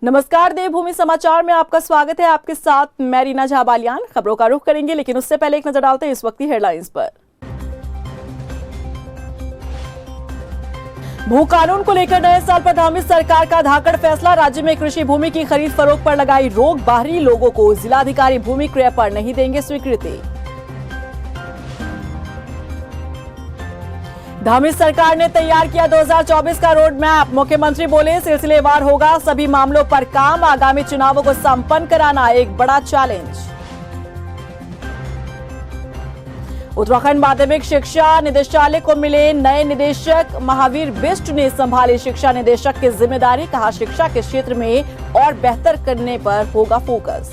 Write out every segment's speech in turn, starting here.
नमस्कार, देवभूमि समाचार में आपका स्वागत है। आपके साथ मैं रीना झा बालियान। खबरों का रुख करेंगे, लेकिन उससे पहले एक नजर डालते हैं इस वक्त की हेडलाइंस पर। भू कानून को लेकर नए साल पर धामित सरकार का धाकड़ फैसला। राज्य में कृषि भूमि की खरीद फरोख्त पर लगाई रोक। बाहरी लोगों को जिलाधिकारी भूमि क्रय पर नहीं देंगे स्वीकृति। धामित सरकार ने तैयार किया 2024 का रोड मैप। मुख्यमंत्री बोले, सिलसिलेवार होगा सभी मामलों पर काम। आगामी चुनावों को संपन्न कराना एक बड़ा चैलेंज। उत्तराखंड माध्यमिक शिक्षा निदेशालय को मिले नए निदेशक। महावीर बिष्ट ने संभाली शिक्षा निदेशक की जिम्मेदारी। कहा, शिक्षा के क्षेत्र में और बेहतर करने पर होगा फोकस।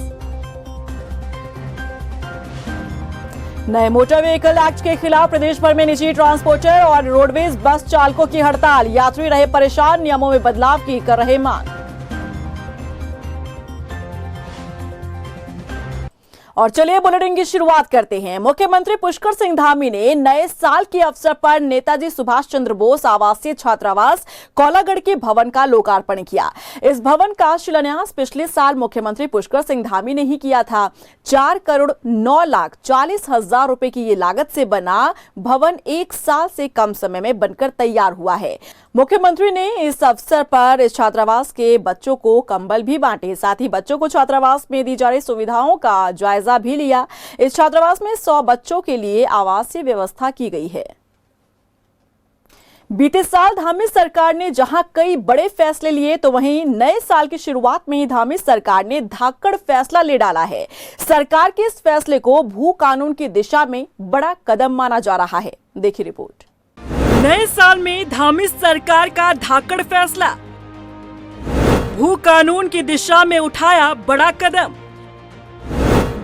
नए मोटर व्हीकल एक्ट के खिलाफ प्रदेश भर में निजी ट्रांसपोर्टर और रोडवेज बस चालकों की हड़ताल। यात्री रहे परेशान, नियमों में बदलाव की कर रहे मांग। और चलिए बुलेटिन की शुरुआत करते हैं। मुख्यमंत्री पुष्कर सिंह धामी ने नए साल के अवसर पर नेताजी सुभाष चंद्र बोस आवासीय छात्रावास कौलागढ़ के भवन का लोकार्पण किया। इस भवन का शिलान्यास पिछले साल मुख्यमंत्री पुष्कर सिंह धामी ने ही किया था। 4,09,40,000 रुपए की ये लागत से बना भवन 1 साल से कम समय में बनकर तैयार हुआ है। मुख्यमंत्री ने इस अवसर पर इस छात्रावास के बच्चों को कंबल भी बांटे। साथ ही बच्चों को छात्रावास में दी जा रही सुविधाओं का जायजा भी लिया। इस छात्रावास में 100 बच्चों के लिए आवासीय व्यवस्था की गई है। बीते साल धामी सरकार ने जहां कई बड़े फैसले लिए, तो वहीं नए साल की शुरुआत में ही धामी सरकार ने धाकड़ फैसला ले डाला है। सरकार के इस फैसले को भू कानून की दिशा में बड़ा कदम माना जा रहा है। देखिए रिपोर्ट। नए साल में धामी सरकार का धाकड़ फैसला। भू कानून की दिशा में उठाया बड़ा कदम।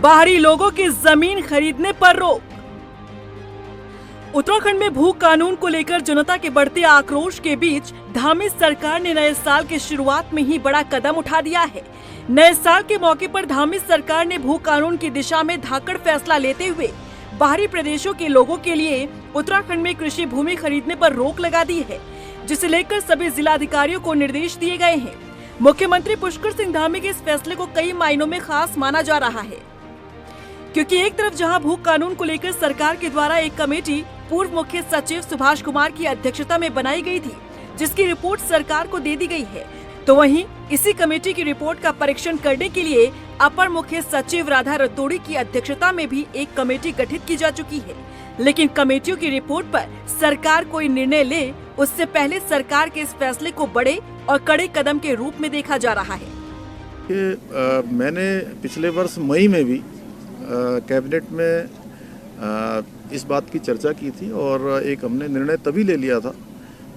बाहरी लोगों की जमीन खरीदने पर रोक। उत्तराखंड में भू कानून को लेकर जनता के बढ़ते आक्रोश के बीच धामी सरकार ने नए साल की शुरुआत में ही बड़ा कदम उठा दिया है। नए साल के मौके पर धामी सरकार ने भू कानून की दिशा में धाकड़ फैसला लेते हुए बाहरी प्रदेशों के लोगों के लिए उत्तराखंड में कृषि भूमि खरीदने पर रोक लगा दी है, जिसे लेकर सभी जिलाधिकारियों को निर्देश दिए गए हैं। मुख्यमंत्री पुष्कर सिंह धामी के इस फैसले को कई मायनों में खास माना जा रहा है, क्योंकि एक तरफ जहां भू कानून को लेकर सरकार के द्वारा एक कमेटी पूर्व मुख्य सचिव सुभाष कुमार की अध्यक्षता में बनाई गई थी, जिसकी रिपोर्ट सरकार को दे दी गई है, तो वहीं इसी कमेटी की रिपोर्ट का परीक्षण करने के लिए अपर मुख्य सचिव राधा रतोड़ी की अध्यक्षता में भी एक कमेटी गठित की जा चुकी है। लेकिन कमेटियों की रिपोर्ट पर सरकार कोई निर्णय ले, उससे पहले सरकार के इस फैसले को बड़े और कड़े कदम के रूप में देखा जा रहा है। मैंने पिछले वर्ष मई में भी कैबिनेट में इस बात की चर्चा की थी और एक हमने निर्णय तभी ले लिया था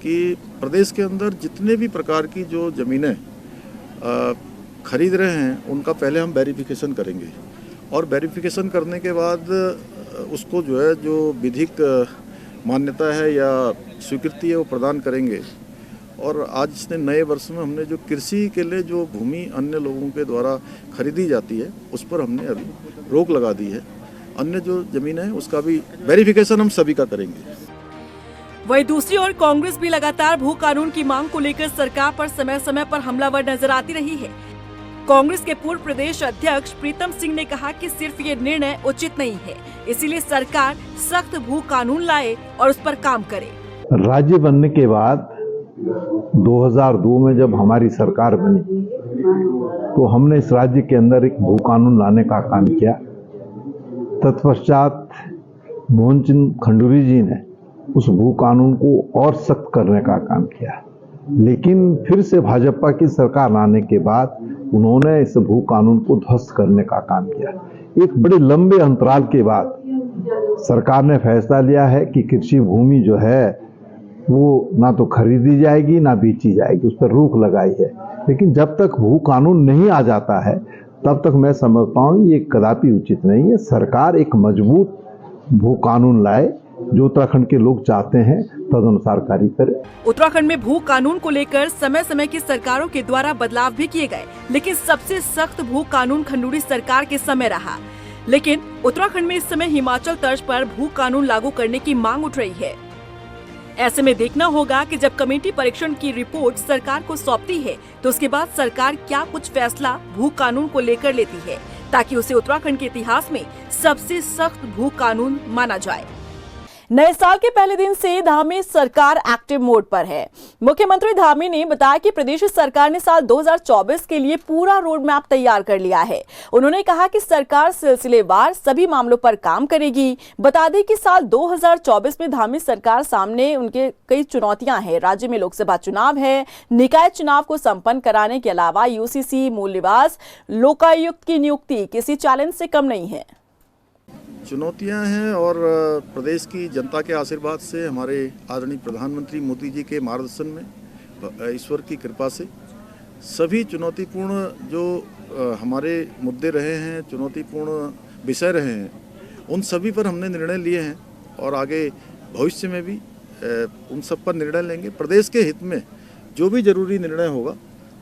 कि प्रदेश के अंदर जितने भी प्रकार की जो ज़मीनें खरीद रहे हैं उनका पहले हम वेरिफिकेशन करेंगे और वेरिफिकेशन करने के बाद उसको जो है जो विधिक मान्यता है या स्वीकृति है वो प्रदान करेंगे। और आज इसने नए वर्ष में हमने जो कृषि के लिए जो भूमि अन्य लोगों के द्वारा खरीदी जाती है उस पर हमने अभी रोक लगा दी है। अन्य जो जमीन है उसका भी वेरिफिकेशन हम सभी का करेंगे। वहीं दूसरी ओर कांग्रेस भी लगातार भू कानून की मांग को लेकर सरकार पर समय समय पर हमलावर नजर आती रही है। कांग्रेस के पूर्व प्रदेश अध्यक्ष प्रीतम सिंह ने कहा कि सिर्फ ये निर्णय उचित नहीं है, इसीलिए सरकार सख्त भू कानून लाए और उस पर काम करे। राज्य बनने के बाद 2002 में जब हमारी सरकार बनी तो हमने इस राज्य के अंदर एक भू कानून लाने का काम किया। तत्पश्चात मोहन चंद खंडूरी जी ने उस भू कानून को और सख्त करने का काम किया, लेकिन फिर से भाजपा की सरकार आने के बाद उन्होंने इस भू कानून को ध्वस्त करने का काम किया। एक बड़े लंबे अंतराल के बाद सरकार ने फैसला लिया है कि कृषि भूमि जो है वो ना तो खरीदी जाएगी ना बेची जाएगी, उस पर रोक लगाई है। लेकिन जब तक भू कानून नहीं आ जाता है तब तक मैं समझता हूँ ये कदापि उचित नहीं है। सरकार एक मजबूत भू कानून लाए, जो उत्तराखंड के लोग चाहते हैं तदनुसार कार्य करे। उत्तराखंड में भू कानून को लेकर समय समय की सरकारों के द्वारा बदलाव भी किए गए, लेकिन सबसे सख्त भू कानून खंडूरी सरकार के समय रहा। लेकिन उत्तराखंड में इस समय हिमाचल तर्ज पर भू कानून लागू करने की मांग उठ रही है। ऐसे में देखना होगा कि जब कमेटी परीक्षण की रिपोर्ट सरकार को सौंपती है तो उसके बाद सरकार क्या कुछ फैसला भू कानून को लेकर लेती है, ताकि उसे उत्तराखंड के इतिहास में सबसे सख्त भू कानून माना जाए। नए साल के पहले दिन से धामी सरकार एक्टिव मोड पर है। मुख्यमंत्री धामी ने बताया कि प्रदेश सरकार ने साल 2024 के लिए पूरा रोड मैप तैयार कर लिया है। उन्होंने कहा कि सरकार सिलसिलेवार सभी मामलों पर काम करेगी। बता दें कि साल 2024 में धामी सरकार सामने उनके कई चुनौतियां हैं। राज्य में लोकसभा चुनाव है, निकाय चुनाव को संपन्न कराने के अलावा यूसीसी, मूल निवास, लोकायुक्त की नियुक्ति किसी चैलेंज से कम नहीं है। चुनौतियां हैं और प्रदेश की जनता के आशीर्वाद से, हमारे आदरणीय प्रधानमंत्री मोदी जी के मार्गदर्शन में, ईश्वर की कृपा से सभी चुनौतीपूर्ण जो हमारे मुद्दे रहे हैं, चुनौतीपूर्ण विषय रहे हैं, उन सभी पर हमने निर्णय लिए हैं और आगे भविष्य में भी उन सब पर निर्णय लेंगे। प्रदेश के हित में जो भी जरूरी निर्णय होगा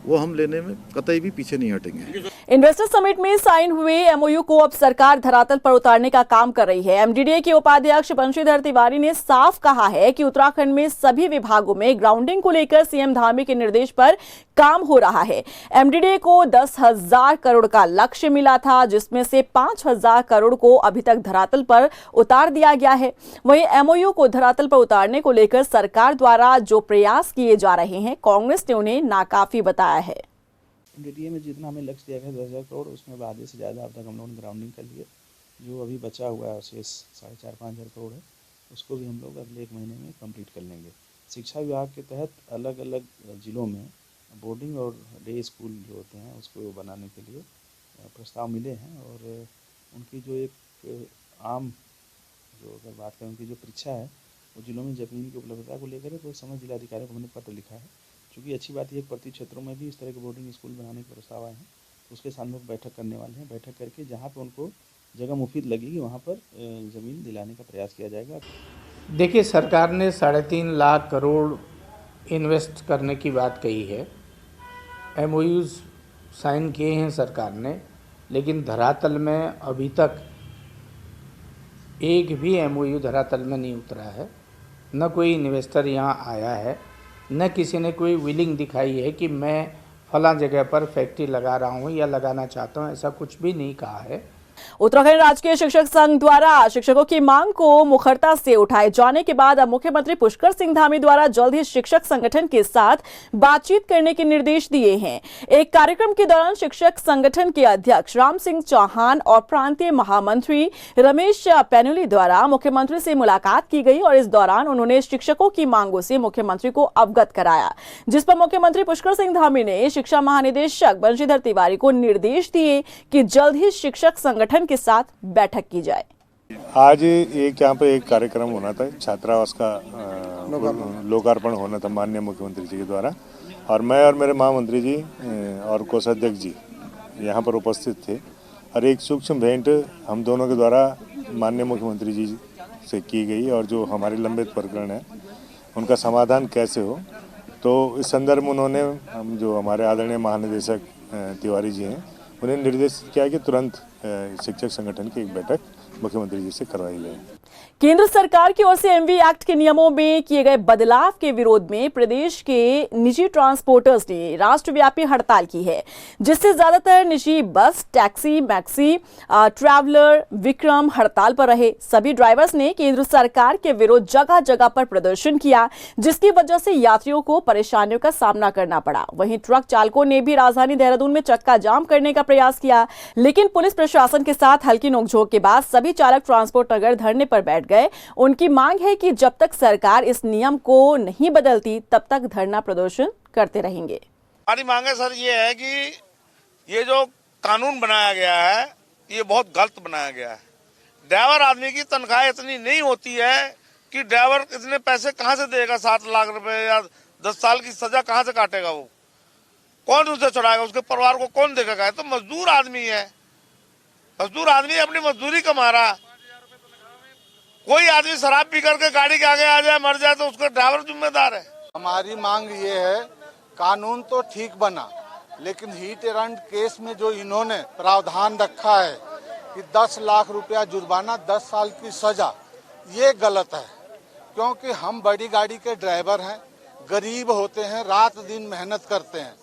वो हम लेने में कतई भी पीछे नहीं हटेंगे। इन्वेस्टर समिट में साइन हुए एमओयू को अब सरकार धरातल पर उतारने का काम कर रही है। एमडीडीए के उपाध्यक्ष बंशीधर तिवारी ने साफ कहा है कि उत्तराखंड में सभी विभागों में ग्राउंडिंग को लेकर सीएम धामी के निर्देश पर काम हो रहा है। एमडीडीए को 10,000 करोड़ का लक्ष्य मिला था, जिसमें से 5,000 करोड़ को अभी तक धरातल पर उतार दिया गया है। वहीं एमओयू को धरातल पर उतारने को लेकर सरकार द्वारा जो प्रयास किए जा रहे हैं, कांग्रेस ने उन्हें नाकाफी बताया है। एमडीडीए में जितना हमें लक्ष्य दिया गया 10,000 करोड़, उसमें आधे से ज़्यादा अब तक हम लोगों ने ग्राउंडिंग कर लिया। जो अभी बचा हुआ है शेष 4,500-5,000 करोड़ है, उसको भी हम लोग अगले 1 महीने में कंप्लीट कर लेंगे। शिक्षा विभाग के तहत अलग अलग जिलों में बोर्डिंग और डे स्कूल जो होते हैं उसको बनाने के लिए प्रस्ताव मिले हैं और उनकी जो एक आम जो अगर बात करें उनकी जो परीक्षा है वो जिलों में ज़मीन की उपलब्धता को लेकर है, तो इस समय जिलाधिकारियों को हमने पत्र लिखा है। क्योंकि अच्छी बात यह प्रति क्षेत्रों में भी इस तरह के बोर्डिंग स्कूल बनाने के प्रस्ताव आए हैं, तो उसके साथ लोग बैठक करने वाले हैं। बैठक करके जहाँ पर उनको जगह मुफीद लगेगी वहाँ पर ज़मीन दिलाने का प्रयास किया जाएगा। देखिए, सरकार ने 3.5 लाख करोड़ इन्वेस्ट करने की बात कही है। एमओयूज़ साइन किए हैं सरकार ने, लेकिन धरातल में अभी तक एक भी एमओयू धरातल में नहीं उतरा है। न कोई इन्वेस्टर यहाँ आया है, न किसी ने कोई विलिंग दिखाई है कि मैं फला जगह पर फैक्ट्री लगा रहा हूँ या लगाना चाहता हूँ, ऐसा कुछ भी नहीं कहा है। उत्तराखंड राजकीय शिक्षक संघ द्वारा शिक्षकों की मांग को मुखरता से उठाए जाने के बाद अब मुख्यमंत्री पुष्कर सिंह धामी द्वारा जल्द ही शिक्षक संगठन के साथ बातचीत करने के निर्देश दिए हैं। एक कार्यक्रम के दौरान शिक्षक संगठन के अध्यक्ष राम सिंह चौहान और प्रांतीय महामंत्री रमेश पैनुली द्वारा मुख्यमंत्री से मुलाकात की गई और इस दौरान उन्होंने शिक्षकों की मांगों से मुख्यमंत्री को अवगत कराया, जिस पर मुख्यमंत्री पुष्कर सिंह धामी ने शिक्षा महानिदेशक बंशीधर तिवारी को निर्देश दिए कि जल्द ही शिक्षक संगठन के साथ बैठक की जाए। आज एक यहाँ पे एक कार्यक्रम होना था, छात्रावास का लोकार्पण होना था माननीय मुख्यमंत्री जी के द्वारा, और मैं और मेरे महामंत्री जी और कोषाध्यक्ष जी यहाँ पर उपस्थित थे और एक सूक्ष्म भेंट हम दोनों के द्वारा माननीय मुख्यमंत्री जी से की गई और जो हमारे लंबित प्रकरण है उनका समाधान कैसे हो, तो इस संदर्भ में उन्होंने हम जो हमारे आदरणीय महानिदेशक तिवारी जी हैं उन्हें निर्देश किया कि तुरंत शिक्षक संगठन की एक बैठक मुख्यमंत्री जी से करवाई जाए। केंद्र सरकार की ओर से एमवी एक्ट के नियमों में किए गए बदलाव के विरोध में प्रदेश के निजी ट्रांसपोर्टर्स ने राष्ट्रव्यापी हड़ताल की है, जिससे ज्यादातर निजी बस, टैक्सी, मैक्सी, ट्रैवलर, विक्रम हड़ताल पर रहे। सभी ड्राइवर्स ने केंद्र सरकार के विरुद्ध जगह जगह पर प्रदर्शन किया, जिसकी वजह से यात्रियों को परेशानियों का सामना करना पड़ा। वहीं ट्रक चालकों ने भी राजधानी देहरादून में चक्का जाम करने का प्रयास किया, लेकिन पुलिस प्रशासन के साथ हल्की नोकझोंक के बाद सभी चालक ट्रांसपोर्ट नगर धरने पर बैठ गए। उनकी मांग है कि जब तक सरकार इस नियम को नहीं बदलती तब तक धरना प्रदर्शन करते रहेंगे। हमारी मांग है सर ये है कि ये जो कानून बनाया गया है ये बहुत गलत बनाया गया है। ड्राइवर आदमी की तनख्वाह इतनी नहीं होती है कि ड्राइवर इतने पैसे कहां से देगा, 7 लाख रुपए या 10 साल की सजा कहां से काटेगा, वो कौन उसे छुड़ाएगा, उसके परिवार को कौन देखेगा। तो मजदूर आदमी है, मजदूर आदमी अपनी मजदूरी कमा रहा। कोई आदमी शराब पी करके गाड़ी के आगे आ जाए, मर जाए, तो उसका ड्राइवर जिम्मेदार है। हमारी मांग ये है, कानून तो ठीक बना, लेकिन हिट एंड रन केस में जो इन्होंने प्रावधान रखा है कि 10 लाख रुपया जुर्माना, 10 साल की सजा, ये गलत है। क्योंकि हम बड़ी गाड़ी के ड्राइवर हैं, गरीब होते हैं, रात दिन मेहनत करते हैं।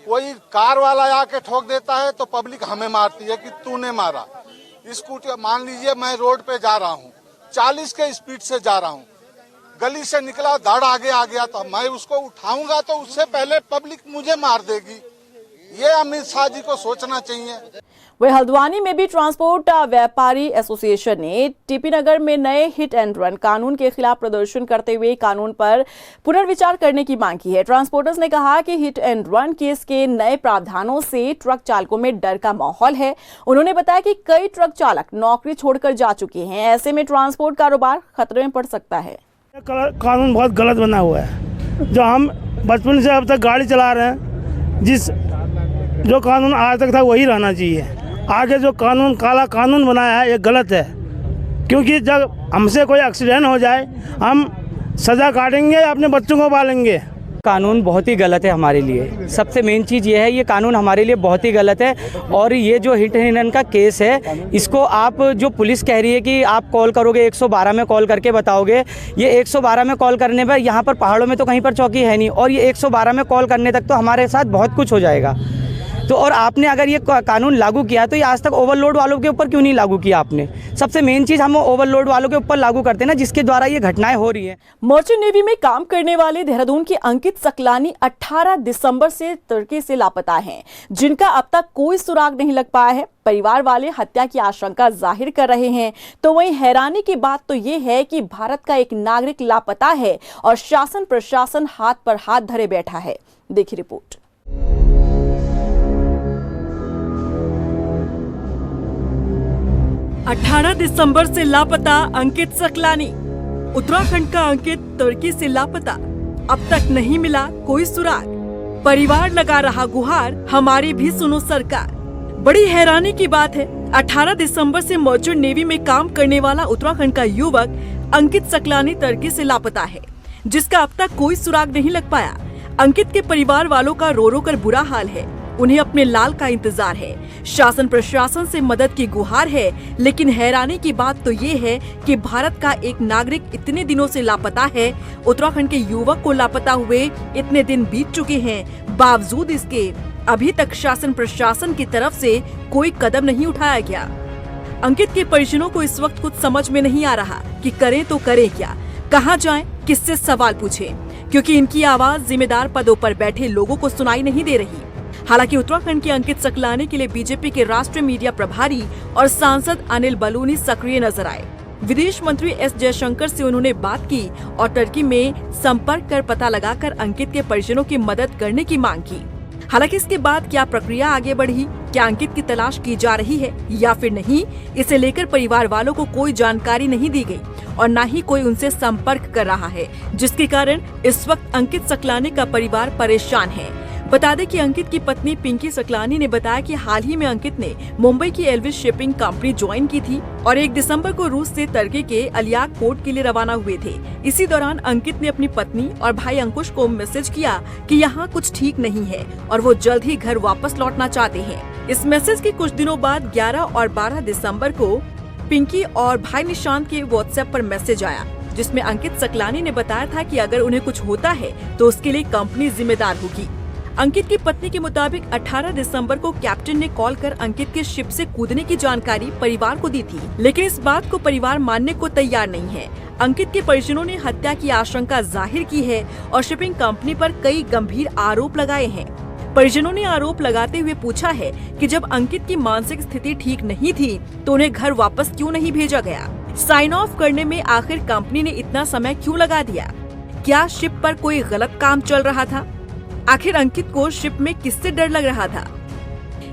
कोई कार वाला आके ठोक देता है तो पब्लिक हमें मारती है कि तूने मारा। स्कूटी मान लीजिए मैं रोड पे जा रहा हूँ, 40 के स्पीड से जा रहा हूँ, गली से निकला, धड़ आगे आ गया, तो मैं उसको उठाऊंगा तो उससे पहले पब्लिक मुझे मार देगी। ये अमित शाह जी को सोचना चाहिए। वही हल्द्वानी में भी ट्रांसपोर्ट व्यापारी एसोसिएशन ने टीपी नगर में नए हिट एंड रन कानून के खिलाफ प्रदर्शन करते हुए कानून पर पुनर्विचार करने की मांग की है। ट्रांसपोर्टर्स ने कहा कि हिट एंड रन केस के नए प्रावधानों से ट्रक चालकों में डर का माहौल है। उन्होंने बताया कि कई ट्रक चालक नौकरी छोड़कर जा चुके हैं, ऐसे में ट्रांसपोर्ट कारोबार खतरे में पड़ सकता है। कानून बहुत गलत बना हुआ है। जो हम बचपन से अब तक गाड़ी चला रहे हैं, जो कानून आज तक था वही रहना चाहिए। आगे जो कानून काला कानून बनाया है ये गलत है, क्योंकि जब हमसे कोई एक्सीडेंट हो जाए हम सज़ा काटेंगे या अपने बच्चों को पालेंगे। कानून बहुत ही गलत है हमारे लिए। सबसे मेन चीज़ ये है, ये कानून हमारे लिए बहुत ही गलत है। और ये जो हिट एंड रन का केस है, इसको आप जो पुलिस कह रही है कि आप कॉल करोगे 112 में कॉल करके बताओगे, ये 112 में कॉल करने पर यहाँ पर पहाड़ों में तो कहीं पर चौकी है नहीं, और ये 112 में कॉल करने तक तो हमारे साथ बहुत कुछ हो जाएगा। तो और आपने अगर ये कानून लागू किया तो ये आज तक ओवरलोड वालों के ऊपर क्यों नहीं लागू किया आपने? सबसे मेन चीज़ हम ओवरलोड वालों के ऊपर लागू करते हैं ना, जिसके द्वारा ये घटनाएं हो रही है। मर्चेंट नेवी में काम करने वाले देहरादून के अंकित सकलानी 18 दिसंबर से तुर्की से लापता हैं, जिनका अब तक कोई सुराग नहीं लग पाया है। परिवार वाले हत्या की आशंका जाहिर कर रहे हैं। तो वहीं हैरानी की बात तो ये है कि भारत का एक नागरिक लापता है और शासन प्रशासन हाथ पर हाथ धरे बैठा है। देखिए रिपोर्ट। 18 दिसंबर से लापता अंकित सकलानी। उत्तराखंड का अंकित तुर्की से लापता, अब तक नहीं मिला कोई सुराग। परिवार लगा रहा गुहार, हमारी भी सुनो सरकार। बड़ी हैरानी की बात है, 18 दिसंबर से मर्चेंट नेवी में काम करने वाला उत्तराखंड का युवक अंकित सकलानी तुर्की से लापता है, जिसका अब तक कोई सुराग नहीं लग पाया। अंकित के परिवार वालों का रो रो कर बुरा हाल है। उन्हें अपने लाल का इंतजार है। शासन प्रशासन से मदद की गुहार है, लेकिन हैरानी की बात तो ये है कि भारत का एक नागरिक इतने दिनों से लापता है। उत्तराखंड के युवक को लापता हुए इतने दिन बीत चुके हैं, बावजूद इसके अभी तक शासन प्रशासन की तरफ से कोई कदम नहीं उठाया गया। अंकित के परिजनों को इस वक्त कुछ समझ में नहीं आ रहा कि करें तो करें क्या, कहाँ जाएं, किससे सवाल पूछें, क्योंकि इनकी आवाज जिम्मेदार पदों पर बैठे लोगों को सुनाई नहीं दे रही। हालांकि उत्तराखंड के अंकित सकलानी के लिए बीजेपी के राष्ट्रीय मीडिया प्रभारी और सांसद अनिल बलूनी सक्रिय नजर आए। विदेश मंत्री एस जयशंकर से उन्होंने बात की और तुर्की में संपर्क कर पता लगाकर अंकित के परिजनों की मदद करने की मांग की। हालांकि इसके बाद क्या प्रक्रिया आगे बढ़ी, क्या अंकित की तलाश की जा रही है या फिर नहीं, इसे लेकर परिवार वालों को कोई जानकारी नहीं दी गई और न ही कोई उनसे संपर्क कर रहा है, जिसके कारण इस वक्त अंकित सकलानी का परिवार परेशान है। बता दें कि अंकित की पत्नी पिंकी सकलानी ने बताया कि हाल ही में अंकित ने मुंबई की एल्विस शिपिंग कंपनी ज्वाइन की थी और 1 दिसंबर को रूस से तुर्की के अलियाक पोर्ट के लिए रवाना हुए थे। इसी दौरान अंकित ने अपनी पत्नी और भाई अंकुश को मैसेज किया कि यहाँ कुछ ठीक नहीं है और वो जल्द ही घर वापस लौटना चाहते हैं। इस मैसेज के कुछ दिनों बाद 11 और 12 दिसंबर को पिंकी और भाई निशांत के व्हाट्सएप पर मैसेज आया, जिसमें अंकित सकलानी ने बताया था कि अगर उन्हें कुछ होता है तो उसके लिए कंपनी जिम्मेदार होगी। अंकित की पत्नी के मुताबिक 18 दिसंबर को कैप्टन ने कॉल कर अंकित के शिप से कूदने की जानकारी परिवार को दी थी, लेकिन इस बात को परिवार मानने को तैयार नहीं है। अंकित के परिजनों ने हत्या की आशंका जाहिर की है और शिपिंग कंपनी पर कई गंभीर आरोप लगाए हैं। परिजनों ने आरोप लगाते हुए पूछा है कि जब अंकित की मानसिक स्थिति ठीक नहीं थी तो उन्हें घर वापस क्यों नहीं भेजा गया। साइन ऑफ करने में आखिर कंपनी ने इतना समय क्यों लगा दिया? क्या शिप पर कोई गलत काम चल रहा था? आखिर अंकित को शिप में किससे डर लग रहा था?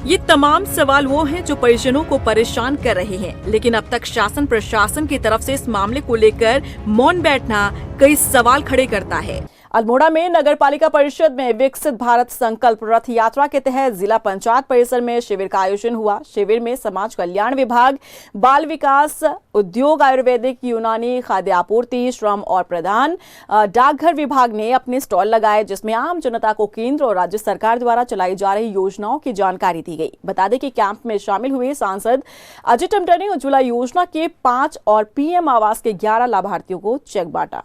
ये तमाम सवाल वो हैं जो परिजनों को परेशान कर रहे हैं, लेकिन अब तक शासन प्रशासन की तरफ से इस मामले को लेकर मौन बैठना कई सवाल खड़े करता है। अल्मोड़ा में नगर पालिका परिषद में विकसित भारत संकल्प रथ यात्रा के तहत जिला पंचायत परिसर में शिविर का आयोजन हुआ। शिविर में समाज कल्याण विभाग, बाल विकास, उद्योग, आयुर्वेदिक, यूनानी, खाद्य आपूर्ति, श्रम और प्रदान, डाकघर विभाग ने अपने स्टॉल लगाए, जिसमें आम जनता को केंद्र और राज्य सरकार द्वारा चलाई जा रही योजनाओं की जानकारी दी गई। बता दें कि कैंप में शामिल हुए सांसद अजय टमटा ने उज्ज्वला योजना के 5 और पीएम आवास के 11 लाभार्थियों को चेक बांटा।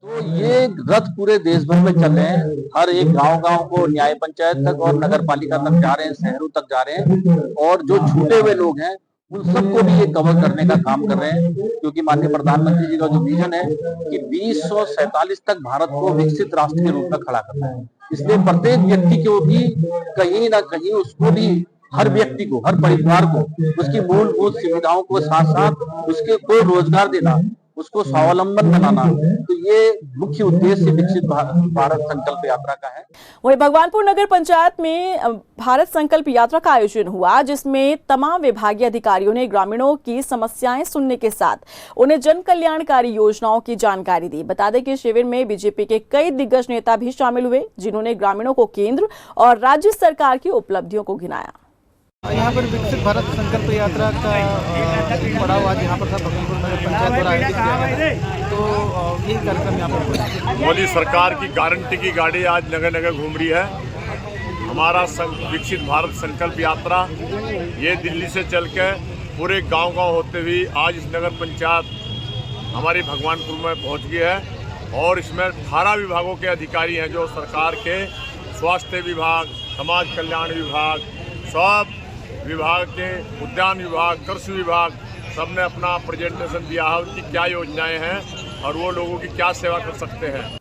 तो ये रथ पूरे देश भर में चल रहे हैं, हर एक गांव को न्याय पंचायत तक और नगर पालिका तक जा रहे हैं, शहरों तक जा रहे हैं, और जो छूटे हुए लोग हैं उन सबको भी ये कवर करने का काम कर रहे हैं, क्योंकि माननीय प्रधानमंत्री जी का जो विजन है कि 2047 तक भारत को विकसित राष्ट्र के रूप में खड़ा करना है। इसलिए प्रत्येक व्यक्ति को भी कहीं ना कहीं उसको भी, हर व्यक्ति को, हर परिवार को उसकी मूलभूत सुविधाओं को साथ साथ उसके को रोजगार देना, उसको स्वावलंबन बनाना, तो ये मुख्य उद्देश्य विकसित भारत संकल्प यात्रा का है। वहीं भगवानपुर नगर पंचायत में भारत संकल्प यात्रा का आयोजन हुआ, जिसमें तमाम विभागीय अधिकारियों ने ग्रामीणों की समस्याएं सुनने के साथ उन्हें जन कल्याणकारी योजनाओं की जानकारी दी। बता दें कि शिविर में बीजेपी के कई दिग्गज नेता भी शामिल हुए, जिन्होंने ग्रामीणों को केंद्र और राज्य सरकार की उपलब्धियों को गिनाया। यहाँ पर विकसित भारत संकल्प यात्रा का पड़ाव आज यहाँ पर था, भगवानपुर नगर पंचायत द्वारा आयोजित किया गया। तो यही कार्यक्रम यहाँ पर मोदी सरकार की गारंटी की गाड़ी आज नगर नगर घूम रही है। हमारा विकसित भारत संकल्प यात्रा ये दिल्ली से चल के पूरे गांव होते हुए आज इस नगर पंचायत हमारी भगवानपुर में पहुँच गई है, और इसमें 18 विभागों के अधिकारी हैं, जो सरकार के स्वास्थ्य विभाग, समाज कल्याण विभाग, सब विभाग के, उद्यान विभाग, कृषि विभाग, सब ने अपना प्रेजेंटेशन दिया है कि क्या योजनाएं हैं और वो लोगों की क्या सेवा कर सकते हैं।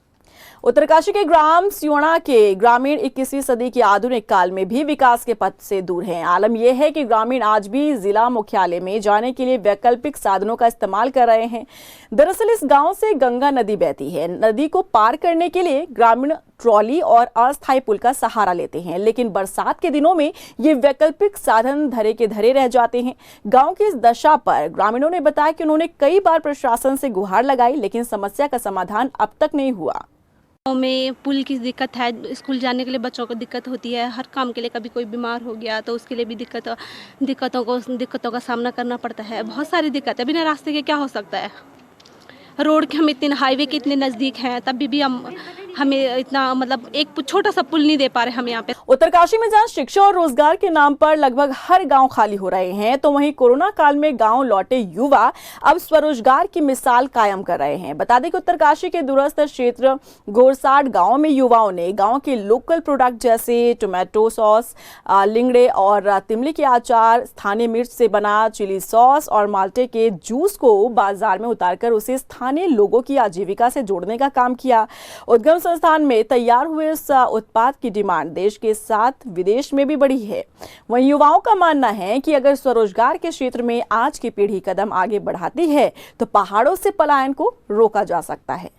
उत्तरकाशी के ग्राम सियोड़ा के ग्रामीण 21वीं सदी के आधुनिक काल में भी विकास के पथ से दूर हैं। आलम यह है कि ग्रामीण आज भी जिला मुख्यालय में जाने के लिए वैकल्पिक साधनों का इस्तेमाल कर रहे हैं। दरअसल इस गांव से गंगा नदी बहती है। नदी को पार करने के लिए ग्रामीण ट्रॉली और अस्थायी पुल का सहारा लेते हैं, लेकिन बरसात के दिनों में ये वैकल्पिक साधन धरे के धरे रह जाते हैं। गांव की इस दशा पर ग्रामीणों ने बताया कि उन्होंने कई बार प्रशासन से गुहार लगाई, लेकिन समस्या का समाधान अब तक नहीं हुआ। में पुल की दिक्कत है, स्कूल जाने के लिए बच्चों को दिक्कत होती है, हर काम के लिए कभी कोई बीमार हो गया तो उसके लिए भी दिक्कतों का सामना करना पड़ता है। बहुत सारी दिक्कत है, बिना रास्ते के क्या हो सकता है। रोड के हम इतने हाईवे के इतने नज़दीक हैं, तभी भी हमें इतना मतलब एक छोटा सा पुल नहीं दे पा रहे हम यहाँ पे। उत्तरकाशी में जहाँ शिक्षा और रोजगार के नाम पर लगभग हर गांव खाली हो रहे हैं, तो वहीं कोरोना काल में गांव लौटे युवा अब स्वरोजगार की मिसाल कायम कर रहे हैं। बता दें कि उत्तरकाशी के दूरस्थ क्षेत्र गोरसाट गांव में युवाओं ने गांव के लोकल प्रोडक्ट जैसे टोमेटो सॉस, लिंगड़े और तिमली के अचार, स्थानीय मिर्च से बना चिली सॉस और माल्टे के जूस को बाजार में उतारकर उसे स्थानीय लोगों की आजीविका से जोड़ने का काम किया। उद्गम संस्थान में तैयार हुए इस उत्पाद की डिमांड देश के साथ विदेश में भी बढ़ी है। वहीं युवाओं का मानना है कि अगर स्वरोजगार के क्षेत्र में आज की पीढ़ी कदम आगे बढ़ाती है तो पहाड़ों से पलायन को रोका जा सकता है।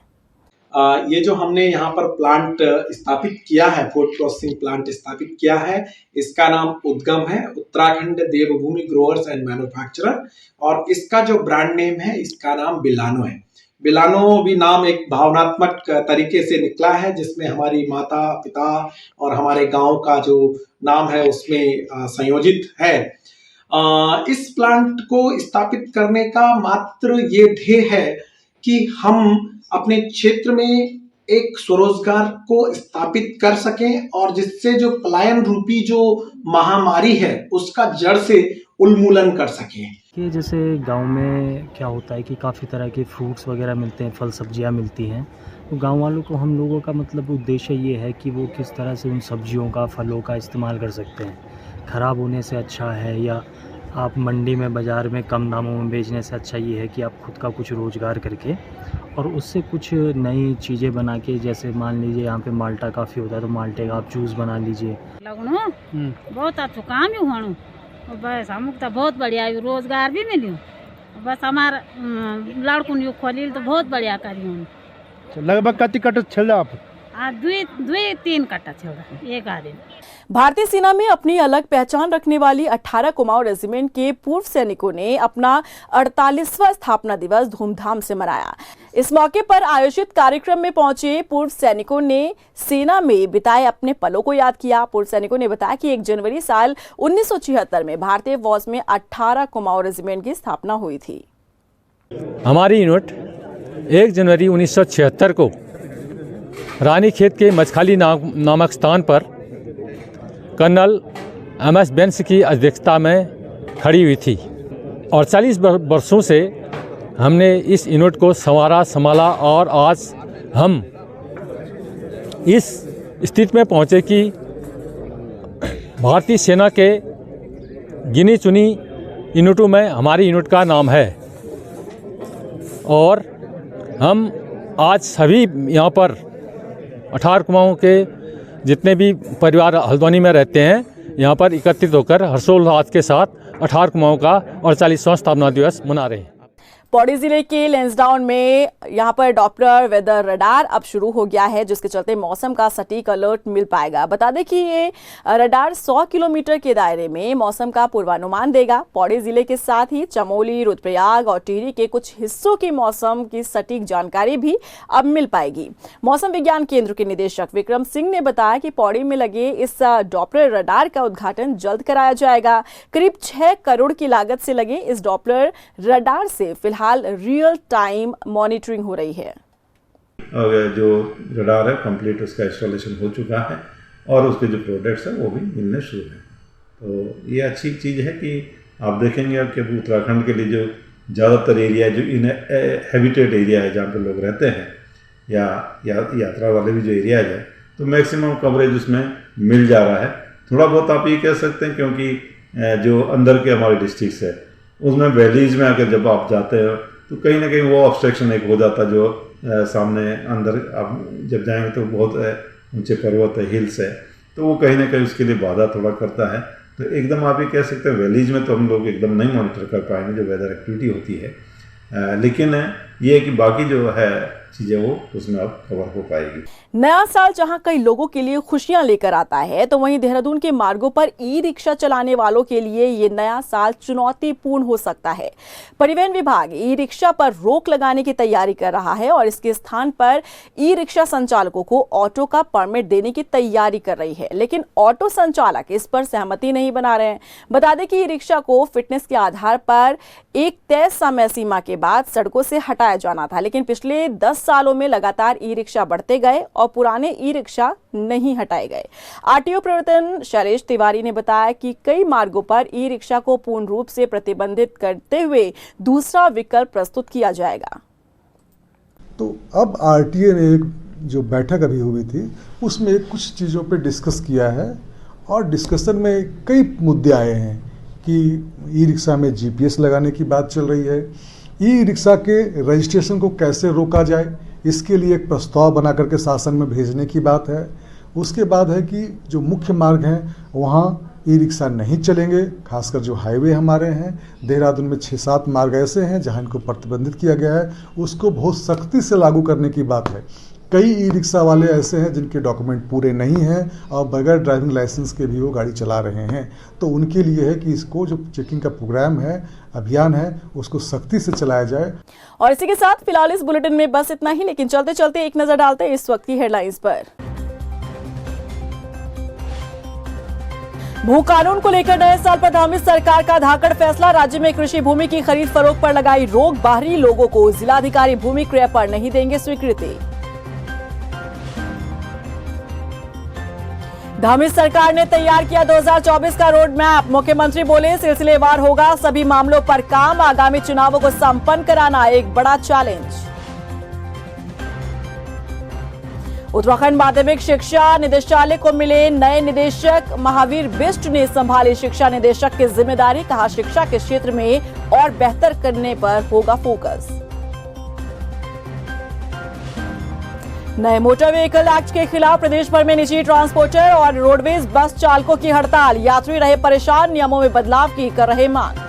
ये जो हमने यहाँ पर प्लांट स्थापित किया है, फूड प्रोसेसिंग प्लांट स्थापित किया है, इसका नाम उद्गम है, उत्तराखंड देवभूमि ग्रोअर्स एंड मैन्युफैक्चरर, और इसका जो ब्रांड नेम है इसका नाम बिलानो है। बिलानो भी नाम एक भावनात्मक तरीके से निकला है, जिसमें हमारी माता पिता और हमारे गांव का जो नाम है उसमें संयोजित है। इस प्लांट को स्थापित करने का मात्र ये ध्येय है कि हम अपने क्षेत्र में एक स्वरोजगार को स्थापित कर सकें और जिससे जो पलायन रूपी जो महामारी है उसका जड़ से उन्मूलन कर सकें। कि जैसे गांव में क्या होता है कि काफ़ी तरह के फ्रूट्स वगैरह मिलते हैं, फल सब्जियां मिलती हैं, तो गांव वालों को, हम लोगों का मतलब उद्देश्य ये है कि वो किस तरह से उन सब्जियों का, फलों का इस्तेमाल कर सकते हैं। ख़राब होने से अच्छा है या आप मंडी में, बाज़ार में कम दामों में बेचने से अच्छा ये है कि आप खुद का कुछ रोज़गार करके और उससे कुछ नई चीज़ें बना के, जैसे मान लीजिए यहाँ पे माल्टा काफ़ी होता है तो माल्टे का आप जूस बना लीजिए। बहुत अच्छा काम ही हुआ, बस हम तो बहुत बढ़िया रोजगार भी मिली, बस हमारा लड़कों खोली तो बहुत बढ़िया करी। लगभग कति कट छेल आप? 2-3 कट्टा छोड़ा एक आदमी। भारतीय सेना में अपनी अलग पहचान रखने वाली 18 कुमाऊं रेजिमेंट के पूर्व सैनिकों ने अपना 48वां स्थापना दिवस धूमधाम से मनाया। इस मौके पर आयोजित कार्यक्रम में पहुंचे पूर्व सैनिकों ने सेना में बिताए अपने पलों को याद किया। पूर्व सैनिकों ने बताया कि 1 जनवरी साल 1976 में भारतीय फौज में 18 कुमाऊं रेजिमेंट की स्थापना हुई थी। हमारी यूनिट 1 जनवरी 1976 को रानीखेत के मछखाली नामक स्थान पर कर्नल MS बेंस की अध्यक्षता में खड़ी हुई थी और 40 वर्षों से हमने इस यूनिट को संवारा, संभाला और आज हम इस स्थिति में पहुँचे कि भारतीय सेना के गिनी चुनी यूनिटों में हमारी यूनिट का नाम है और हम आज सभी यहाँ पर 18 कुमाऊँ के जितने भी परिवार हल्द्वानी में रहते हैं यहाँ पर एकत्रित होकर हर्षोल्लास के साथ 18 कुमाऊँ का 48वां स्थापना दिवस मना रहे हैं। पौड़ी जिले के लैंसडाउन में यहाँ पर डॉप्लर वेदर रडार अब शुरू हो गया है, जिसके चलते मौसम का सटीक अलर्ट मिल पाएगा। बता दें कि ये रडार 100 किलोमीटर के दायरे में मौसम का पूर्वानुमान देगा। पौड़ी जिले के साथ ही चमोली, रुद्रप्रयाग और टिहरी के कुछ हिस्सों की मौसम की सटीक जानकारी भी अब मिल पाएगी। मौसम विज्ञान केंद्र के निदेशक विक्रम सिंह ने बताया कि पौड़ी में लगे इस डॉप्लर रडार का उद्घाटन जल्द कराया जाएगा। करीब 6 करोड़ की लागत से लगे इस डॉप्लर रडार से हाल रियल टाइम मॉनिटरिंग हो रही है। जो रडार है कंप्लीट उसका इंस्टॉलेशन हो चुका है और उसके जो प्रोडक्ट्स हैं वो भी मिलने शुरू हैं। तो ये अच्छी चीज़ है कि आप देखेंगे अब कि उत्तराखंड के लिए जो ज़्यादातर एरिया जो इन हैबिटेट एरिया है जहाँ पे लोग रहते हैं या यात्रा वाले भी जो एरियाज है तो मैक्सिमम कवरेज उसमें मिल जा रहा है। थोड़ा बहुत आप ये कह सकते हैं क्योंकि जो अंदर के हमारे डिस्ट्रिक्ट है उसमें वैलीज में आकर जब आप जाते हो तो कहीं ना कहीं वो ऑब्स्ट्रक्शन एक हो जाता जो सामने अंदर आप जब जाएंगे तो बहुत ऊंचे पर्वत है, हिल्स है, तो वो कहीं ना कहीं उसके लिए बाधा थोड़ा करता है। तो एकदम आप ये कह सकते हैं वैलीज में तो हम लोग एकदम नहीं मॉनिटर कर पाएंगे जो वेदर एक्टिविटी होती है, लेकिन ये है कि बाकी जो है चीज़ें वो उसमें अब कवर हो पाएगी। नया साल जहां कई लोगों के लिए खुशियां लेकर आता है तो वहीं देहरादून के मार्गों पर ई रिक्शा चलाने वालों के लिए ये नया साल चुनौतीपूर्ण हो सकता है। परिवहन विभाग ई रिक्शा पर रोक लगाने की तैयारी कर रहा है और इसके स्थान पर ई रिक्शा संचालकों को ऑटो का परमिट देने की तैयारी कर रही है, लेकिन ऑटो संचालक इस पर सहमति नहीं बना रहे हैं। बता दें कि ई रिक्शा को फिटनेस के आधार पर एक तय समय सीमा के बाद सड़कों से हटाया जाना था, लेकिन पिछले 10 सालों में लगातार ई रिक्शा बढ़ते गए और पुराने ई रिक्शा नहीं हटाए गए। आरटीओ प्रवर्तन शैलेश तिवारी ने बताया कि कई मार्गों पर ई रिक्शा को पूर्ण रूप से प्रतिबंधित करते हुए दूसरा विकल्प प्रस्तुत किया जाएगा। तो अब आरटीए ने एक जो बैठक अभी हुई थी उसमें कुछ चीज़ों पे डिस्कस किया है और डिस्कशन में कई मुद्दे आए हैं कि ई रिक्शा में जीपीएस लगाने की बात चल रही है, ई रिक्शा के रजिस्ट्रेशन को कैसे रोका जाए इसके लिए एक प्रस्ताव बना करके शासन में भेजने की बात है। उसके बाद है कि जो मुख्य मार्ग हैं वहाँ ई रिक्शा नहीं चलेंगे, खासकर जो हाईवे हमारे हैं देहरादून में 6-7 मार्ग ऐसे हैं जहाँ इनको प्रतिबंधित किया गया है, उसको बहुत सख्ती से लागू करने की बात है। कई ई रिक्शा वाले ऐसे हैं जिनके डॉक्यूमेंट पूरे नहीं हैं और बगैर ड्राइविंग लाइसेंस के भी वो गाड़ी चला रहे हैं, तो उनके लिए है कि इसको जो चेकिंग का प्रोग्राम है, अभियान है, उसको सख्ती से चलाया जाए। और इसी के साथ फिलहाल इस बुलेटिन में बस इतना ही, लेकिन चलते चलते एक नजर डालते हैं इस वक्त की हेडलाइंस पर। भू कानून को लेकर नए साल पर धामित सरकार का धाकड़ फैसला। राज्य में कृषि भूमि की खरीद फरोख्त पर लगाई रोक, बाहरी लोगों को जिलाधिकारी भूमि क्रय पर नहीं देंगे स्वीकृति। धामित सरकार ने तैयार किया 2024 का रोड मैप। मुख्यमंत्री बोले सिलसिलेवार होगा सभी मामलों पर काम, आगामी चुनावों को संपन्न कराना एक बड़ा चैलेंज। उत्तराखंड माध्यमिक शिक्षा निदेशालय को मिले नए निदेशक, महावीर बिष्ट ने संभाली शिक्षा निदेशक की जिम्मेदारी, कहा शिक्षा के क्षेत्र में और बेहतर करने पर होगा फोकस। नए मोटर व्हीकल एक्ट के खिलाफ प्रदेश भर में निजी ट्रांसपोर्टर और रोडवेज बस चालकों की हड़ताल, यात्री रहे परेशान, नियमों में बदलाव की कर रहे मांग।